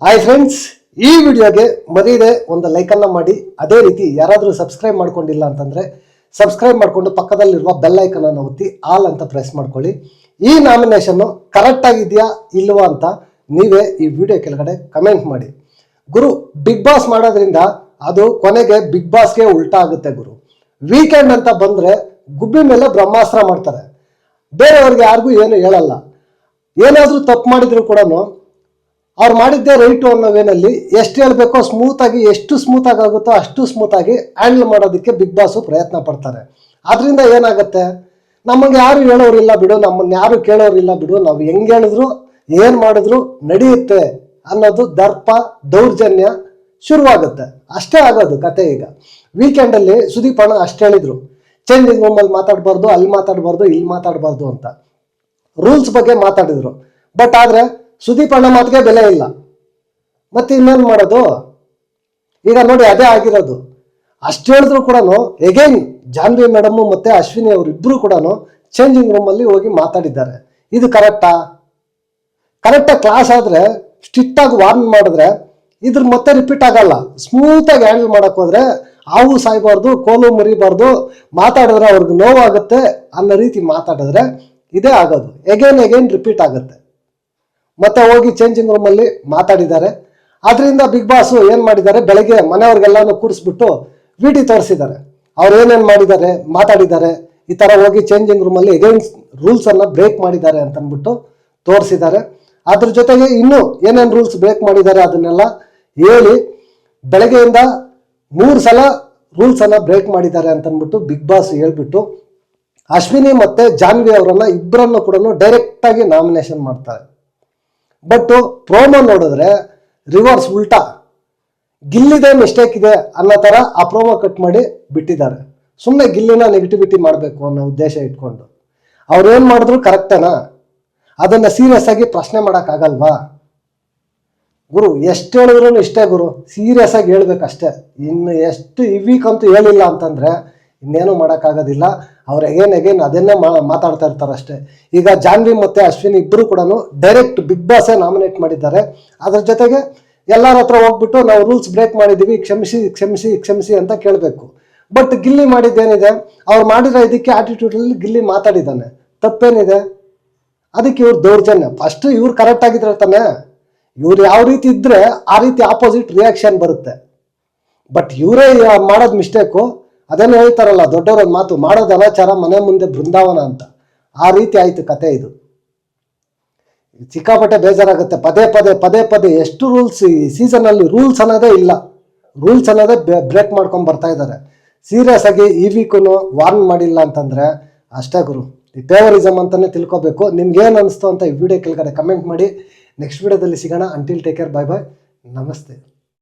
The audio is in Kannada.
ಹಾಯ್ ಫ್ರೆಂಡ್ಸ್, ಈ ವಿಡಿಯೋಗೆ ಮರೀದೆ ಒಂದು ಲೈಕನ್ನು ಮಾಡಿ. ಅದೇ ರೀತಿ ಯಾರಾದರೂ ಸಬ್ಸ್ಕ್ರೈಬ್ ಮಾಡ್ಕೊಂಡಿಲ್ಲ ಅಂತಂದರೆ ಸಬ್ಸ್ಕ್ರೈಬ್ ಮಾಡಿಕೊಂಡು ಪಕ್ಕದಲ್ಲಿರುವ ಬೆಲ್ ಐಕನನ್ನು ಒತ್ತಿ ಆಲ್ ಅಂತ ಪ್ರೆಸ್ ಮಾಡ್ಕೊಳ್ಳಿ. ಈ ನಾಮಿನೇಷನ್ನು ಕರೆಕ್ಟಾಗಿದೆಯಾ ಇಲ್ವಾ ಅಂತ ನೀವೇ ಈ ವಿಡಿಯೋ ಕೆಳಗಡೆ ಕಮೆಂಟ್ ಮಾಡಿ. ಗುರು, ಬಿಗ್ ಬಾಸ್ ಮಾಡೋದ್ರಿಂದ ಅದು ಕೊನೆಗೆ ಬಿಗ್ ಬಾಸ್ಗೆ ಉಲ್ಟಾ ಆಗುತ್ತೆ ಗುರು. ವೀಕೆಂಡ್ ಅಂತ ಬಂದರೆ ಗುಬ್ಬಿ ಮೇಲೆ ಬ್ರಹ್ಮಾಸ್ತ್ರ ಮಾಡ್ತಾರೆ. ಬೇರೆಯವ್ರಿಗೆ ಯಾರಿಗೂ ಏನು ಹೇಳಲ್ಲ. ಏನಾದರೂ ತಪ್ಪು ಮಾಡಿದ್ರು ಕೂಡ ಅವ್ರು ಮಾಡಿದ್ದೇ ರೈಟು ಅನ್ನೋ ವೇನಲ್ಲಿ ಎಷ್ಟು ಹೇಳಬೇಕೋ ಸ್ಮೂತಾಗಿ, ಎಷ್ಟು ಸ್ಮೂತಾಗಿ ಆಗುತ್ತೋ ಅಷ್ಟು ಸ್ಮೂತಾಗಿ ಹ್ಯಾಂಡಲ್ ಮಾಡೋದಕ್ಕೆ ಬಿಗ್ ಬಾಸು ಪ್ರಯತ್ನ ಪಡ್ತಾರೆ. ಅದರಿಂದ ಏನಾಗುತ್ತೆ, ನಮಗೆ ಯಾರು ಹೇಳೋರಿಲ್ಲ ಬಿಡು, ನಮ್ಮನ್ನು ಯಾರು ಕೇಳೋರಿಲ್ಲ ಬಿಡು, ನಾವು ಹೆಂಗೆ ಹೇಳಿದ್ರು ಏನು ಮಾಡಿದ್ರು ನಡೆಯುತ್ತೆ ಅನ್ನೋದು ದರ್ಪ ದೌರ್ಜನ್ಯ ಶುರುವಾಗುತ್ತೆ. ಅಷ್ಟೇ ಆಗೋದು ಕತೆ. ಈಗ ವೀಕೆಂಡಲ್ಲಿ ಸುದೀಪ್ ಅಣ್ಣ ಅಷ್ಟು ಹೇಳಿದ್ರು, ಚೇಂಜಿಂಗ್ ರೂಮಲ್ಲಿ ಮಾತಾಡಬಾರ್ದು, ಅಲ್ಲಿ ಮಾತಾಡಬಾರ್ದು, ಇಲ್ಲಿ ಮಾತಾಡಬಾರ್ದು ಅಂತ ರೂಲ್ಸ್ ಬಗ್ಗೆ ಮಾತಾಡಿದ್ರು. ಬಟ್ ಆದರೆ ಸುದೀಪ್ ಅಣ್ಣ ಮಾತಿಗೆ ಬೆಲೆ ಇಲ್ಲ. ಮತ್ತೆ ಇನ್ನೇನು ಮಾಡೋದು? ಈಗ ನೋಡಿ, ಅದೇ ಆಗಿರೋದು. ಅಷ್ಟು ಹೇಳಿದ್ರು ಕೂಡ ಎಗೈನ್ ಜಾನ್ವಿ ಮೇಡಮ್ ಮತ್ತು ಅಶ್ವಿನಿ ಅವರಿಬ್ಬರು ಕೂಡ ಚೇಂಜಿಂಗ್ ರೂಮಲ್ಲಿ ಹೋಗಿ ಮಾತಾಡಿದ್ದಾರೆ. ಇದು ಕರೆಕ್ಟಾಗಿ ಕ್ಲಾಸ್ ಆದರೆ ಸ್ಟ್ರಿಕ್ಟಾಗಿ ವಾರ್ನ್ ಮಾಡಿದ್ರೆ ಇದ್ರ ಮತ್ತೆ ರಿಪೀಟ್ ಆಗಲ್ಲ. ಸ್ಮೂತಾಗಿ ಹ್ಯಾಂಡಲ್ ಮಾಡೋಕೆ ಹೋದರೆ ಹಾವು ಸಾಯ್ಬಾರ್ದು, ಕೋಲು ಮುರಿಬಾರ್ದು, ಮಾತಾಡಿದ್ರೆ ಅವ್ರಿಗೆ ನೋವಾಗುತ್ತೆ ಅನ್ನೋ ರೀತಿ ಮಾತಾಡಿದ್ರೆ ಇದೇ ಆಗೋದು. ಎಗೈನ್ ರಿಪೀಟ್ ಆಗುತ್ತೆ. ಮತ್ತೆ ಹೋಗಿ ಚೇಂಜಿಂಗ್ ರೂಮಲ್ಲಿ ಮಾತಾಡಿದ್ದಾರೆ. ಅದರಿಂದ ಬಿಗ್ ಬಾಸ್ ಏನು ಮಾಡಿದ್ದಾರೆ, ಬೆಳಗ್ಗೆ ಮನೆಯವ್ರಿಗೆಲ್ಲಾನು ಕೂರಿಸ್ಬಿಟ್ಟು ವಿಡಿಯೋ ತೋರಿಸಿದ್ದಾರೆ. ಅವ್ರು ಏನೇನು ಮಾಡಿದ್ದಾರೆ, ಮಾತಾಡಿದ್ದಾರೆ, ಈ ಥರ ಹೋಗಿ ಚೇಂಜಿಂಗ್ ರೂಮಲ್ಲಿ ಎಗೈನ್ಸ್ಟ್ ರೂಲ್ಸನ್ನು ಬ್ರೇಕ್ ಮಾಡಿದ್ದಾರೆ ಅಂತ ಅಂದ್ಬಿಟ್ಟು ತೋರಿಸಿದ್ದಾರೆ. ಅದ್ರ ಜೊತೆಗೆ ಇನ್ನೂ ಏನೇನು ರೂಲ್ಸ್ ಬ್ರೇಕ್ ಮಾಡಿದ್ದಾರೆ ಅದನ್ನೆಲ್ಲ ಹೇಳಿ ಬೆಳಗ್ಗೆಯಿಂದ 3 ಸಲ ರೂಲ್ಸನ್ನು ಬ್ರೇಕ್ ಮಾಡಿದ್ದಾರೆ ಅಂತಂದ್ಬಿಟ್ಟು ಬಿಗ್ ಬಾಸ್ ಹೇಳ್ಬಿಟ್ಟು ಅಶ್ವಿನಿ ಮತ್ತು ಜಾನ್ವಿ ಅವರನ್ನು ಇಬ್ಬರನ್ನು ಕೂಡ ಡೈರೆಕ್ಟಾಗಿ ನಾಮಿನೇಷನ್ ಮಾಡ್ತಾರೆ. ಬಟ್ ಪ್ರೋಮೋ ನೋಡಿದ್ರೆ ರಿವರ್ಸ್ ಉಲ್ಟಾ, ಗಿಲ್ಲಿದೆ ಮಿಸ್ಟೇಕ್ ಇದೆ ಅನ್ನೋ ಥರ ಆ ಪ್ರೋಮೋ ಕಟ್ ಮಾಡಿ ಬಿಟ್ಟಿದ್ದಾರೆ. ಸುಮ್ಮನೆ ಗಿಲ್ಲಿನ ನೆಗೆಟಿವಿಟಿ ಮಾಡಬೇಕು ಅನ್ನೋ ಉದ್ದೇಶ ಇಟ್ಕೊಂಡು ಅವ್ರೇನು ಮಾಡಿದ್ರು ಕರೆಕ್ಟೇನಾ, ಅದನ್ನು ಸೀರಿಯಸ್ ಆಗಿ ಪ್ರಶ್ನೆ ಮಾಡೋಕ್ಕಾಗಲ್ವಾ ಗುರು? ಎಷ್ಟು ಹೇಳಿದ್ರು ಇಷ್ಟೇ ಗುರು, ಸೀರಿಯಸ್ ಆಗಿ ಹೇಳ್ಬೇಕಷ್ಟೇ. ಇನ್ನು ಎಷ್ಟು ಈ ವೀಕ್ ಅಂತೂ ಹೇಳಿಲ್ಲ ಅಂತಂದರೆ ಇನ್ನೇನು ಮಾಡೋಕ್ಕಾಗೋದಿಲ್ಲ. ಅವ್ರು ಎಗೇನ್ ಅದನ್ನೇ ಮಾತಾಡ್ತಾ ಇರ್ತಾರೆ ಅಷ್ಟೇ. ಈಗ ಜಾನ್ವಿ ಮತ್ತು ಅಶ್ವಿನಿ ಇಬ್ಬರು ಕೂಡ ಡೈರೆಕ್ಟ್ ಬಿಗ್ ಬಾಸೇ ನಾಮಿನೇಟ್ ಮಾಡಿದ್ದಾರೆ. ಅದ್ರ ಜೊತೆಗೆ ಎಲ್ಲರ ಹತ್ರ ಹೋಗ್ಬಿಟ್ಟು ನಾವು ರೂಲ್ಸ್ ಬ್ರೇಕ್ ಮಾಡಿದ್ದೀವಿ, ಕ್ಷಮಿಸಿ ಅಂತ ಕೇಳಬೇಕು. ಬಟ್ ಗಿಲ್ಲಿ ಮಾಡಿದ್ದೇನಿದೆ, ಅವ್ರು ಮಾಡಿರೋ ಇದಕ್ಕೆ ಆಟಿಟ್ಯೂಡಲ್ಲಿ ಗಿಲ್ಲಿ ಮಾತಾಡಿದ್ದಾನೆ, ತಪ್ಪೇನಿದೆ? ಅದಕ್ಕೆ ಇವ್ರು ದೌರ್ಜನ್ಯ. ಫಸ್ಟ್ ಇವ್ರು ಕರೆಕ್ಟ್ ಆಗಿದ್ರೆ ತಾನೆ, ಇವ್ರು ಯಾವ ರೀತಿ ಇದ್ದರೆ ಆ ರೀತಿ ಆಪೋಸಿಟ್ ರಿಯಾಕ್ಷನ್ ಬರುತ್ತೆ. ಬಟ್ ಇವರೇ ಮಾಡೋದು ಮಿಸ್ಟೇಕು. ಅದೇನು ಹೇಳ್ತಾರಲ್ಲ ದೊಡ್ಡವರೊಂದು ಮಾತು, ಮಾಡೋದು ಅನಾಚಾರ ಮನೆ ಮುಂದೆ ಬೃಂದಾವನ ಅಂತ. ಆ ರೀತಿ ಆಯಿತು ಕತೆ. ಇದು ಸಿಕ್ಕಾಪಟ್ಟೆ ಬೇಜಾರಾಗುತ್ತೆ. ಪದೇ ಎಷ್ಟು ರೂಲ್ಸ್ ಈ ಸೀಸನಲ್ಲಿ, ರೂಲ್ಸ್ ಅನ್ನೋದೇ ಇಲ್ಲ. ರೂಲ್ಸ್ ಅನ್ನೋದೇ ಬ್ರೇಕ್ ಮಾಡ್ಕೊಂಡು ಬರ್ತಾ ಇದ್ದಾರೆ. ಸೀರಿಯಸ್ ಆಗಿ ಈ ವೀಕು ವಾರ್ನ್ ಮಾಡಿಲ್ಲ ಅಂತಂದರೆ ಅಷ್ಟೇ ಗುರು, ಈ ಫೇವರಿಸಮ್ ಅಂತಲೇ ತಿಳ್ಕೊಬೇಕು. ನಿಮ್ಗೇನು ಅನಿಸ್ತು ಅಂತ ಈ ವಿಡಿಯೋ ಕೆಳಗಡೆ ಕಮೆಂಟ್ ಮಾಡಿ. ನೆಕ್ಸ್ಟ್ ವಿಡಿಯೋದಲ್ಲಿ ಸಿಗೋಣ. ಅಂಟಿಲ್ ಟೇಕ್ ಕೇರ್, ಬಾಯ್, ನಮಸ್ತೆ.